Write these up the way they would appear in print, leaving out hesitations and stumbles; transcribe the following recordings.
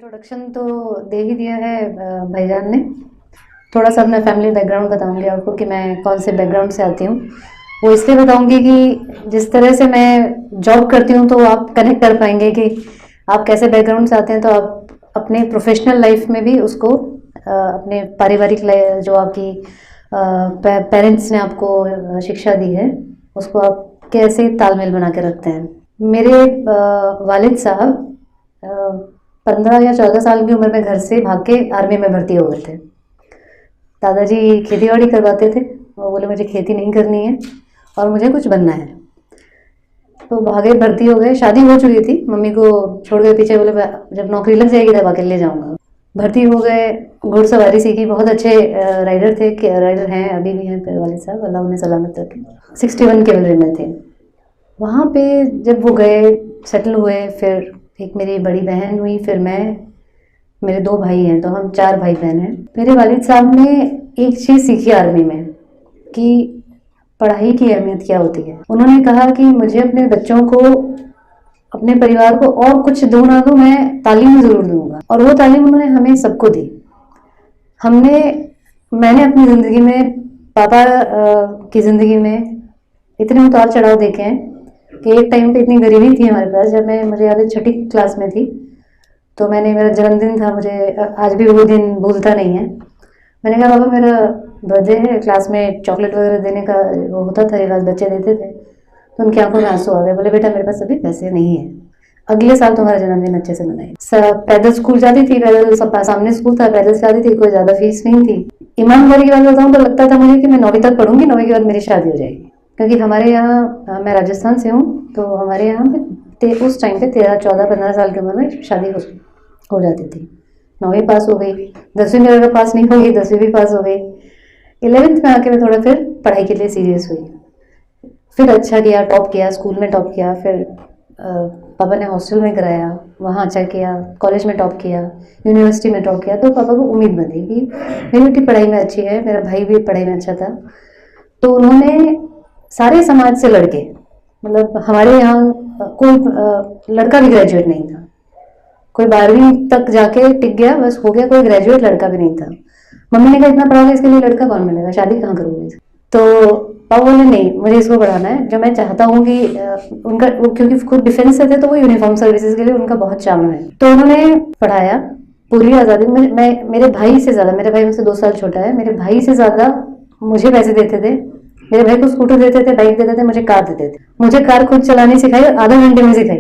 Introduction तो दे ही दिया है भाईजान ने। थोड़ा सा अपना फैमिली बैकग्राउंड बताऊंगी आपको कि मैं कौन से बैकग्राउंड से आती हूँ। वो इसलिए बताऊंगी कि जिस तरह से मैं जॉब करती हूँ तो आप कनेक्ट कर पाएंगे कि आप कैसे बैकग्राउंड से आते हैं, तो आप अपने प्रोफेशनल लाइफ में भी उसको अपने पारिवारिक जो आपकी पेरेंट्स ने आपको शिक्षा दी है उसको आप कैसे तालमेल बना के रखते हैं। मेरे वालिद साहब 15 या 14 साल की उम्र में घर से भाग के आर्मी में भर्ती हो गए थे। दादाजी खेती बाड़ी करवाते थे, वो बोले मुझे खेती नहीं करनी है और मुझे कुछ बनना है, तो भागे भर्ती हो गए। शादी हो चुकी थी, मम्मी को छोड़ के पीछे, बोले जब नौकरी लग जाएगी तब अकेले जाऊंगा। भर्ती हो गए, घुड़सवारी सीखी, बहुत अच्छे राइडर थे, राइडर हैं अभी भी हैं मेरे वाले साहब, अल्लाह उन्हें सलामत रखे। 61 कैवलरी में थे। वहाँ पे जब वो गए, सेटल हुए, फिर एक मेरी बड़ी बहन हुई, फिर मैं, मेरे 2 भाई हैं, तो हम 4 भाई बहन हैं। मेरे वालिद साहब ने एक चीज़ सीखी आर्मी में कि पढ़ाई की अहमियत क्या होती है। उन्होंने कहा कि मुझे अपने बच्चों को, अपने परिवार को और कुछ दूँ ना दूँ, मैं तालीम ज़रूर दूंगा। और वो तालीम उन्होंने हमें सबको दी। मैंने अपनी ज़िंदगी में पापा की ज़िंदगी में इतने उतार चढ़ाव देखे हैं कि एक टाइम पे इतनी गरीबी थी हमारे पास। जब मुझे याद है 6ठी क्लास में थी, तो मेरा जन्मदिन था, मुझे आज भी वो दिन भूलता नहीं है। मैंने कहा पापा मेरा बर्थडे है, क्लास में चॉकलेट वगैरह देने का वो होता था रिवाज, बच्चे देते थे। तो उनकी आंखों में आंसू आ गए, बोले बेटा मेरे पास अभी पैसे नहीं है, अगले साल तुम्हारा जन्मदिन अच्छे से मनाएंगे। पैदल स्कूल जाती थी, पैदल सामने स्कूल था, पैदल से जाती थी, कोई ज़्यादा फीस नहीं थी। ईमानदारी की बात बताऊँ तो लगता था मुझे कि मैं 9वीं तक पढ़ूंगी, 9वीं के बाद मेरी शादी हो जाएगी। क्योंकि हमारे यहाँ, मैं राजस्थान से हूँ, तो हमारे यहाँ पे उस टाइम पे 13, 14, 15 साल की उम्र में शादी हो जाती थी। 9वीं पास हो गई, 10वीं में अगर पास नहीं होगी 10वीं भी पास हो गई। 11th में आके मैं थोड़ा फिर पढ़ाई के लिए सीरियस हुई, फिर अच्छा किया, टॉप किया, स्कूल में टॉप किया, फिर पापा ने हॉस्टल में कराया, वहाँ अच्छा किया, कॉलेज में टॉप किया, यूनिवर्सिटी में टॉप किया। तो पापा को उम्मीद बनी कि मेरी बेटी पढ़ाई में अच्छी है, मेरा भाई भी पढ़ाई में अच्छा था। तो उन्होंने सारे समाज से लड़के, मतलब हमारे यहाँ कोई लड़का भी ग्रेजुएट नहीं था, कोई 12वीं तक जाके टिक गया, बस हो गया, कोई ग्रेजुएट लड़का भी नहीं था। मम्मी ने कहा इतना पढ़ोगे इसके लिए लड़का कौन मिलेगा, शादी कहाँ करोगे। तो पापा बोले नहीं, मुझे इसको पढ़ाना है, जो मैं चाहता हूँ कि उनका, क्योंकि खुद डिफेंस से थे तो वो यूनिफॉर्म सर्विसेज के लिए उनका बहुत चाव है। तो उन्होंने पढ़ाया पूरी आज़ादी में। मैं मेरे भाई से ज़्यादा, मेरे भाई मुझसे 2 साल छोटा है, मेरे भाई से ज़्यादा मुझे पैसे देते थे। मेरे भाई को स्कूटर देते थे, बाइक देते थे, मुझे कार देते थे। मुझे कार खुद चलानी सिखाई, आधा घंटे में सिखाई।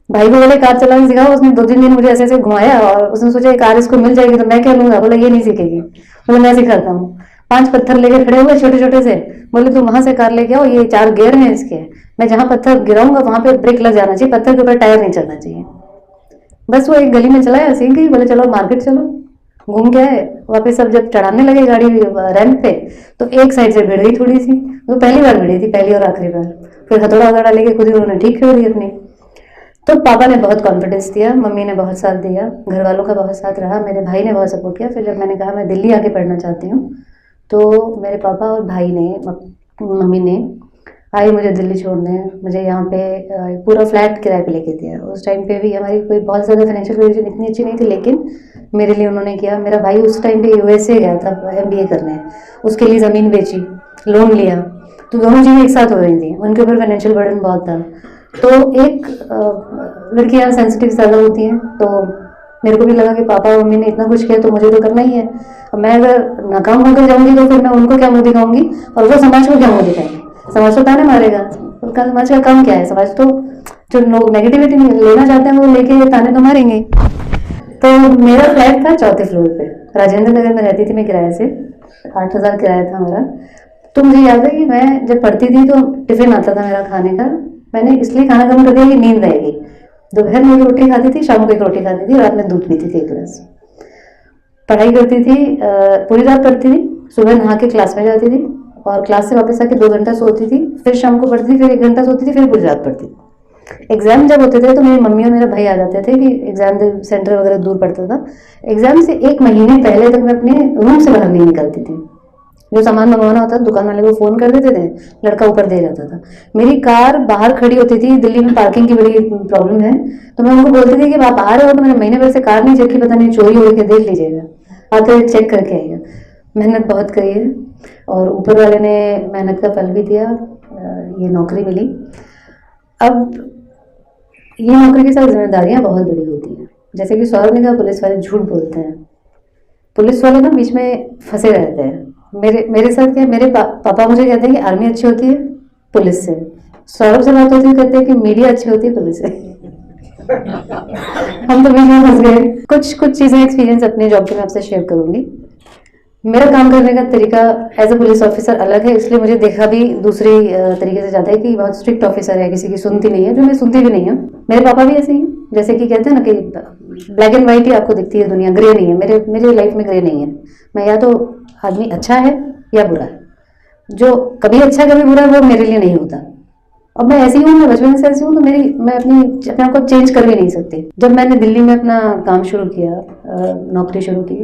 भाई को बोले कार चलाना सिखाओ, उसने 2-3 दिन मुझे ऐसे ऐसे घुमाया और उसने सोचा कार इसको मिल जाएगी तो मैं क्या लूंगा, बोला ये नहीं सीखेगी। बोले मैं सिखाता हूँ। 5 पत्थर लेके खड़े हुए छोटे छोटे से, बोले तुम वहां से कार लेके आओ, ये 4 गियर हैं इसके, मैं जहाँ पत्थर गिराऊंगा वहां पे ब्रेक लग जाना चाहिए, पत्थर के ऊपर टायर नहीं चलना चाहिए। बस वो एक गली में चलाया, सीख गई। बोले चलो मार्केट चलो, घूम के आए। वापस सब जब चढ़ाने लगे गाड़ी रैंप पे, तो एक साइड से भिड़ गई थोड़ी सी, वो पहली बार भिड़ी थी, पहली और आखिरी बार। फिर हथौड़ा हथौड़ा लेके खुद ही उन्होंने ठीक कर दी अपनी। तो पापा ने बहुत कॉन्फिडेंस दिया, मम्मी ने बहुत साथ दिया, घर वालों का बहुत साथ रहा, मेरे भाई ने बहुत सपोर्ट किया। फिर जब मैंने कहा मैं दिल्ली आके पढ़ना चाहती हूँ, तो मेरे पापा और भाई ने, मम्मी ने आई मुझे दिल्ली छोड़ने, मुझे यहाँ पे पूरा फ्लैट किराए पे लेके दिया। उस टाइम पे भी हमारी कोई बहुत ज़्यादा फाइनेंशियल कंडीशन इतनी अच्छी नहीं थी, लेकिन मेरे लिए उन्होंने किया। मेरा भाई उस टाइम पे USA गया था MBA करने, उसके लिए ज़मीन बेची, लोन लिया, तो दोनों चीज़ें एक साथ हो रही थी, उनके ऊपर फाइनेंशियल बर्डन बहुत था। तो एक लड़कियाँ सेंसिटिव ज़्यादा होती हैं, तो मेरे को भी लगा कि पापा और मम्मी ने इतना कुछ किया तो मुझे तो करना ही है। अब मैं अगर नाकाम होकर जाऊंगी तो फिर मैं उनको क्या मुँह दिखाऊंगी और वो समाज को क्या मुँह दिखाएंगे, समाज तो ताने मारेगा। तो समाज का काम क्या है, समाज तो जो लोग नेगेटिविटी लेना चाहते हैं वो लेके ताने तो मारेंगे। तो मेरा फ्लैट था 4थे फ्लोर पे, राजेंद्र नगर में रहती थी मैं किराए से, 8,000 किराया था मेरा। तो मुझे याद है कि मैं जब पढ़ती थी तो टिफिन आता था मेरा खाने का, मैंने इसलिए खाना कम कर दिया कि नींद आएगी। दोपहर में 1 रोटी खाती थी, शाम को 1 रोटी खाती थी, रात में दूध पीती थी 1 गिलास। पढ़ाई करती थी, पूरी रात पढ़ती थी, सुबह नहा के क्लास में जाती थी और क्लास से वापस आके 2 घंटा सोती थी, फिर शाम को पढ़ती थी, फिर 1 घंटा सोती थी, फिर पूरी रात पढ़ती थी। एग्जाम जब होते थे तो मेरी मम्मी और मेरा भाई आ जाते थे कि एग्जाम सेंटर वगैरह दूर पड़ता था। एग्जाम से 1 महीने पहले तक मैं अपने रूम से बाहर नहीं निकलती थी, जो सामान मंगवाना होता था दुकान वाले को फ़ोन कर देते थे, लड़का ऊपर दे जाता था। मेरी कार बाहर खड़ी होती थी, दिल्ली में पार्किंग की बड़ी प्रॉब्लम है, तो मैं उनको बोलती थी कि आप आ रहे हो तो मैंने महीने भर से कार नहीं चेक की, पता नहीं चोरी हो के देख लीजिएगा, आते हुए चेक करके आइएगा। मेहनत बहुत करी है और ऊपर वाले ने मेहनत का फल भी दिया, ये नौकरी मिली। अब ये नौकरी की सारी जिम्मेदारियां बहुत बड़ी होती हैं। जैसे कि सौरभ ने कहा पुलिस वाले झूठ बोलते हैं, पुलिस वाले ना बीच में फंसे रहते हैं। मेरे साथ क्या, मेरे पापा मुझे कहते हैं कि आर्मी अच्छी होती है पुलिस से, सौरभ से बात होती है कहते हैं कि मीडिया अच्छी होती है पुलिस से। हम तो बीच में फंस गए। कुछ कुछ चीज़ें एक्सपीरियंस अपने जॉब के मैं आपसे शेयर करूंगी। मेरा काम करने का तरीका एज अ पुलिस ऑफिसर अलग है, इसलिए मुझे देखा भी दूसरी तरीके से जाता है कि बहुत स्ट्रिक्ट ऑफिसर है, किसी की सुनती नहीं है, जो मैं सुनती भी नहीं हूँ। मेरे पापा भी ऐसे ही हैं, जैसे कि कहते हैं ना कि ब्लैक एंड व्हाइट ही आपको दिखती है दुनिया, ग्रे नहीं है। मेरे लाइफ में ग्रे नहीं है। मैं या तो आदमी अच्छा है या बुरा है, जो कभी अच्छा कभी बुरा वो मेरे लिए नहीं होता। अब मैं ऐसी हूँ, मैं बचपन से ऐसी हूँ, तो मैं अपने आप को चेंज कर भी नहीं सकती। जब मैंने दिल्ली में अपना काम शुरू किया, नौकरी शुरू की,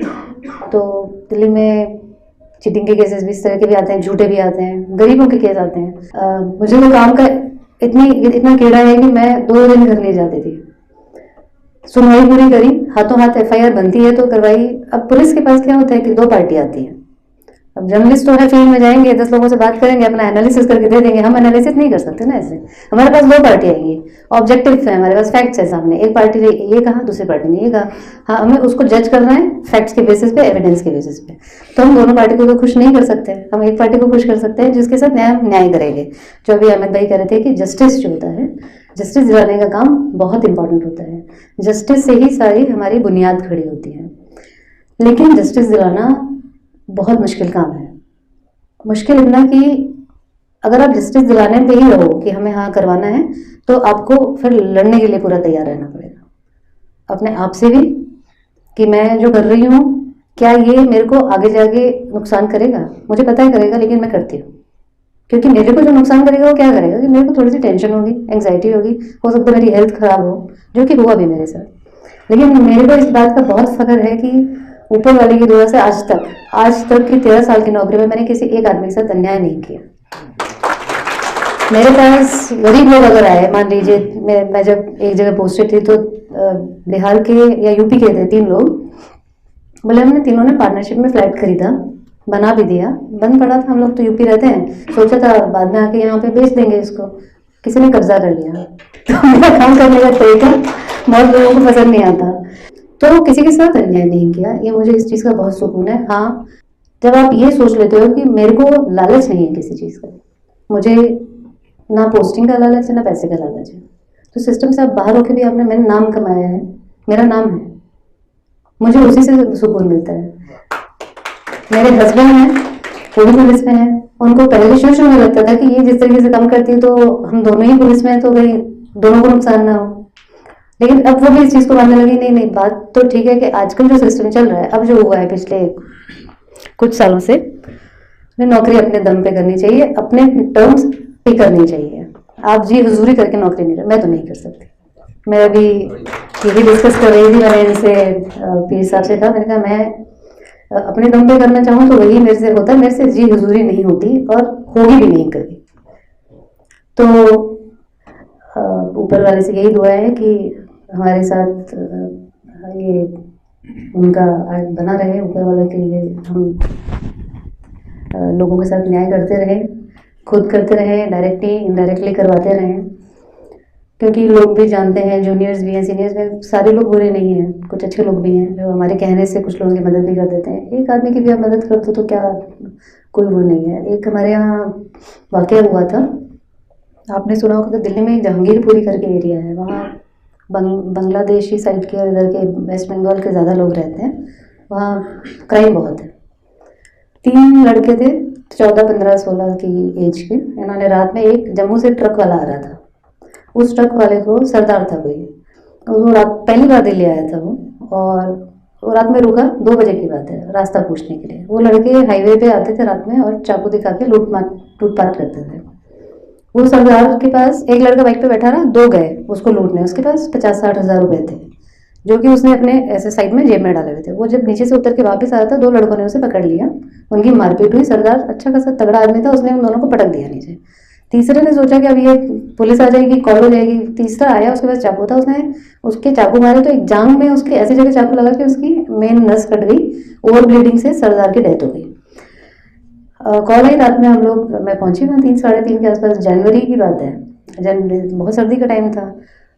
तो दिल्ली में चीटिंग के केसेस भी इस तरह के भी आते हैं, झूठे भी आते हैं, गरीबों के केस आते हैं। मुझे तो काम का इतना कीड़ा है कि मैं 2 दिन घर नहीं जाती थी। सुनवाई पूरी करी, हाथों हाथ एफआईआर बनती है तो करवाई। अब पुलिस के पास क्या होता है कि 2 पार्टी आती है। अब जर्नलिस्ट तो है, फील्ड में जाएंगे, 10 लोगों से बात करेंगे, अपना एनालिसिस करके दे देंगे। हम एनालिसिस नहीं कर सकते ना ऐसे। हमारे पास 2 पार्टी आएंगी, ऑब्जेक्टिव है, हमारे पास फैक्ट्स है सामने। एक पार्टी ने ये कहा, दूसरी पार्टी ने ये कहा। हाँ, हमें उसको जज करना है फैक्ट्स के बेसिस पे, एविडेंस के बेसिस पे। तो हम दोनों पार्टी को तो खुश नहीं कर सकते। हम एक पार्टी को खुश कर सकते हैं जिसके साथ न्याय करेंगे। जो अभी अहमद भाई कह रहे थे कि जस्टिस जो होता है, जस्टिस दिलाने का काम बहुत इंपॉर्टेंट होता है। जस्टिस से ही सारी हमारी बुनियाद खड़ी होती है। लेकिन जस्टिस दिलाना बहुत मुश्किल काम है। मुश्किल इतना कि अगर आप जस्टिस दिलाने पे ही रहो कि हमें हाँ करवाना है, तो आपको फिर लड़ने के लिए पूरा तैयार रहना पड़ेगा अपने आप से भी, कि मैं जो कर रही हूँ क्या ये मेरे को आगे जाके नुकसान करेगा। मुझे पता है करेगा, लेकिन मैं करती हूँ, क्योंकि मेरे को जो नुकसान करेगा वो क्या करेगा कि मेरे को थोड़ी सी टेंशन होगी, एंग्जाइटी होगी, हो सकता है मेरी हेल्थ खराब हो, जो कि हुआ भी मेरे साथ। लेकिन मेरे को इस बात का बहुत फख्र है कि ऊपर वाले की दुआ से आज तक की 13 साल की नौकरी में मैंने किसी एक आदमी के साथ अन्याय नहीं किया। मेरे पास गरीब लोग अगर आए, मान लीजिए मैं जब एक जगह पोस्टेड थी तो बिहार के या यूपी के थे 3 लोग, बोले हमने तीनों ने पार्टनरशिप में फ्लैट खरीदा, बना भी दिया, बंद पड़ा था, हम लोग तो यूपी रहते हैं, सोचा था बाद में आके यहाँ पे बेच देंगे इसको, किसी ने कब्जा कर लिया। तो मेरा काम करने का तरीका बहुत लोगों को पसंद नहीं आता। तो किसी के साथ अन्याय नहीं किया, ये मुझे इस चीज़ का बहुत सुकून है। हाँ, जब आप ये सोच लेते हो कि मेरे को लालच नहीं है किसी चीज़ का, मुझे ना पोस्टिंग का लालच है ना पैसे का लालच है, तो सिस्टम से आप बाहर होकर भी मैंने नाम कमाया है, मेरा नाम है, मुझे उसी से सुकून मिलता है। मेरे हस्बैंड हैं, वो भी पुलिस में है, उनको पहले शुरू में लगता था कि ये जिस तरीके से काम करती है तो हम दोनों ही पुलिस में हैं, तो कहीं दोनों को नुकसान ना हो। लेकिन अब वो भी इस चीज़ को मानने लगी, नहीं नहीं, बात तो ठीक है कि आजकल जो सिस्टम चल रहा है, अब जो हुआ है पिछले कुछ सालों से, नौकरी अपने दम पे करनी चाहिए, अपने टर्म्स पे करनी चाहिए। आप जी हुजूरी करके नौकरी नहीं, मैं तो नहीं कर सकती। मैं अभी यही डिस्कस कर रही थी, मैंने इनसे पीर साहब से कहा, मैंने कहा मैं अपने दम पे करना चाहूँ तो वही मेरे से होता है, मेरे से जी हुजूरी नहीं होती और होगी भी नहीं कभी। तो ऊपर वाले से यही दुआ है कि हमारे साथ ये उनका बना रहे, ऊपर वाले के लिए हम लोगों के साथ न्याय करते रहे, खुद करते रहे, डायरेक्टली इनडायरेक्टली करवाते रहे, क्योंकि लोग भी जानते हैं, जूनियर्स भी हैं, सीनियर्स भी, सारे लोग बुरे नहीं हैं, कुछ अच्छे लोग भी हैं जो हमारे कहने से कुछ लोगों की मदद भी कर देते हैं। एक आदमी की भी आप मदद करते तो क्या कोई वो नहीं है। एक हमारे यहाँ वाकया हुआ था, आपने सुना होगा, तो दिल्ली में एक जहांगीरपुरी करके एरिया है, वहाँ बांग्लादेशी साइड के और इधर के वेस्ट बंगाल के ज़्यादा लोग रहते हैं, वहाँ क्राइम बहुत है। 3 लड़के थे 14, 15, 16 की एज के, इन्होंने रात में, एक जम्मू से ट्रक वाला आ रहा था, उस ट्रक वाले को सरदार था कोई, वो रात पहली बार दिल्ली आया था वो, और वो रात में रुका, 2 बजे की बात है, रास्ता पूछने के लिए। वो लड़के हाईवे पे आते थे रात में और चाकू दिखा के लूटपाट करते थे। वो सरदार के पास एक लड़का बाइक पे बैठा रहा, 2 गए उसको लूटने, उसके पास 50-60 हज़ार रुपए थे। जो कि उसने अपने ऐसे साइड में जेब में डाले हुए थे। वो जब नीचे से उतर के वापस आ रहा था, 2 लड़कों ने उसे पकड़ लिया, उनकी मारपीट हुई। सरदार अच्छा खासा तगड़ा आदमी था, उसने उन दोनों को पटक दिया नीचे। तीसरे ने सोचा कि अब ये पुलिस आ जाएगी, कॉल हो जाएगी। तीसरा आया, उसके पास चाकू था, उसने उसके चाकू मारे तो एक जांघ में उसके ऐसी जगह चाकू लगा कि उसकी मेन नस कट गई। ओवर ब्लीडिंग से सरदार की डेथ हो गई। कॉल आई रात में, हम लोग, मैं पहुंची वहाँ 3 साढ़े 3 के आसपास, जनवरी की बात है। बहुत सर्दी का टाइम था।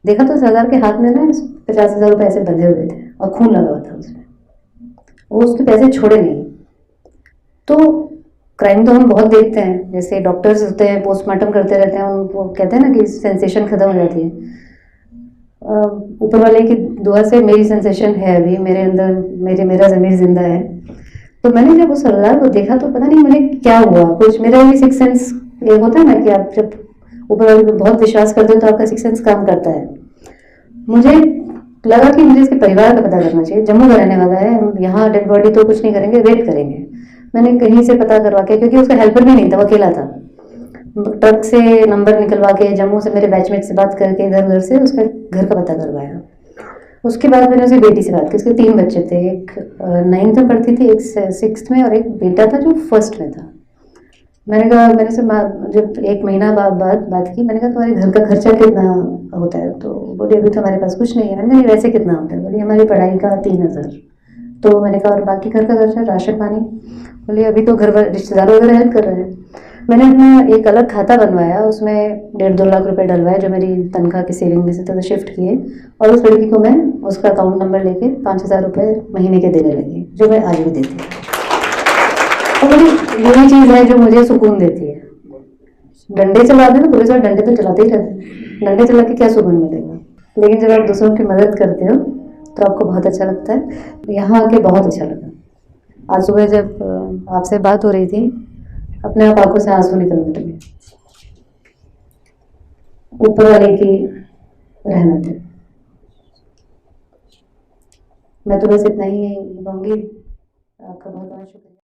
देखा तो सरदार के हाथ में ना 50,000 रुपये ऐसे बंधे हुए थे और खून लगा हुआ था उसमें। वो उसके पैसे छोड़े नहीं। तो क्राइम तो हम बहुत देखते हैं, जैसे डॉक्टर्स होते हैं, पोस्टमार्टम करते रहते हैं, उनको कहते हैं ना कि सेंसेशन खत्म हो जाती है। ऊपर वाले की दुआ से मेरी सेंसेशन है अभी मेरे अंदर, मेरा ज़मीर जिंदा है। तो मैंने जब उस सरदार को देखा तो पता नहीं मुझे क्या हुआ, कुछ मेरा भी सिक्स सेंस, ये होता है ना कि आप जब ऊपर वाले पे बहुत विश्वास करते हो तो आपका सिक्स सेंस काम करता है। मुझे लगा कि मुझे इसके परिवार का पता करना चाहिए, जम्मू का रहने वाला है, हम यहाँ डेड बॉडी तो कुछ नहीं करेंगे, वेट करेंगे। मैंने कहीं से पता करवा के, क्योंकि उसका हेल्पर भी नहीं था, वो अकेला था, ट्रक से नंबर निकलवा के, जम्मू से मेरे बैचमेट से बात करके इधर उधर से उसका घर का पता करवाया। उसके बाद मैंने उसकी बेटी से बात की। उसके 3 बच्चे थे, एक 9th में पढ़ती थी, एक 6th में, और एक बेटा था जो 1st में था। मैंने कहा, मैंने से जब 1 महीना बाद बात की, मैंने कहा तुम्हारे घर का खर्चा कितना होता है? तो बोली अभी तो हमारे पास कुछ नहीं है। मैंने कहा नहीं, वैसे कितना होता है? बोली हमारी पढ़ाई का 3,000। तो मैंने कहा और बाकी घर का खर्चा, राशन पानी? बोली अभी तो घर रिश्तेदार वगैरह हेल्प कर रहे हैं। मैंने अपना एक अलग खाता बनवाया, उसमें 1.5-2 लाख रुपए डलवाए जो मेरी तनख्वाह की सेविंग में से तो शिफ्ट किए, और उस लड़की को मैं उसका अकाउंट नंबर लेके 5,000 रुपये महीने के देने लगी, जो मैं आज भी देती हूँ। और बड़ी यही चीज़ है जो मुझे सुकून देती है। डंडे चलाते तो पुलिस वाले डंडे तो चलाते ही रहते हैं, डंडे चला के क्या सुकून मिलेगा? लेकिन जब आप दूसरों की मदद करते हो तो आपको बहुत अच्छा लगता है। यहाँ आके बहुत अच्छा लगा। आज सुबह जब आपसे बात हो रही थी, अपने आप आंखों से आंसू निकलने लगे। ऊपर वाले की रहमत है। मैं तो बस इतना ही कहूँगी। आपका बहुत बहुत शुक्रिया।